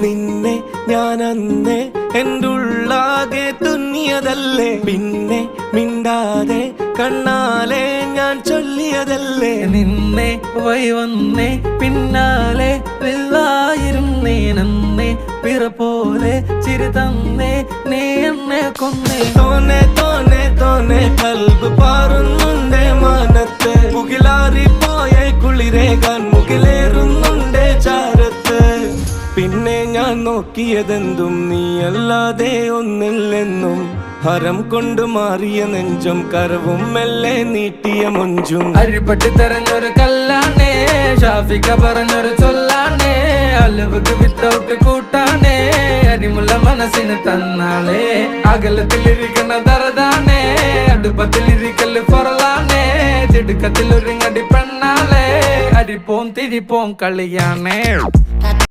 നിന്നെ ഞാൻ അന്നേ എൻ്റെ ഉള്ളാകെ തുന്നിയതല്ലേ, പിന്നെ മിണ്ടാതെ കണ്ണാലെ ഞാൻ ചൊല്ലിയതല്ലേ. നിന്നെ വന്നേ പിന്നാലെ വെള്ളായിരുന്നേ നന്നേ പിറ പോലെ ചിരി തന്നേ നീ എന്നെ കൊന്നേ. തോനെ തോനെ തോനെ കൽബ് പാറുന്നുണ്ടേ മാനത്ത്, മുകിലാറിപ്പോയ കുളിരേകാൻ മുകിലേറുന്നുണ്ടേ ചാരത്ത്. പിന്നെ ഞാൻ നോക്കിയതെന്തും നീയല്ലാതെ ഒന്നില്ലെന്നും, ഹരം കൊണ്ട് മാറിയ നെഞ്ചും കരവും മെല്ലെ നീട്ടിയ മൊഞ്ചും. അരിപ്പട്ടി തെരഞ്ഞൊരു കല്ലാണേ, ഷാഫിക്ക പറഞ്ഞൊരു ചൊല്ലാണേ, അലവുക്ക് വിത്തൗട്ട് കൂട്ടാണേ, അരിമുള്ള മനസ്സിന് തന്നാളേ. അകലത്തിലിരിക്കണ ദറദാണേ, അടുപ്പത്തിലിരിക്കല് പൊറലാണേ, ചെടുക്കത്തിലൊരുങ്ങടി പെണ്ണാളേ, അരിപ്പോം തിരിപ്പോം കളിയാണേ.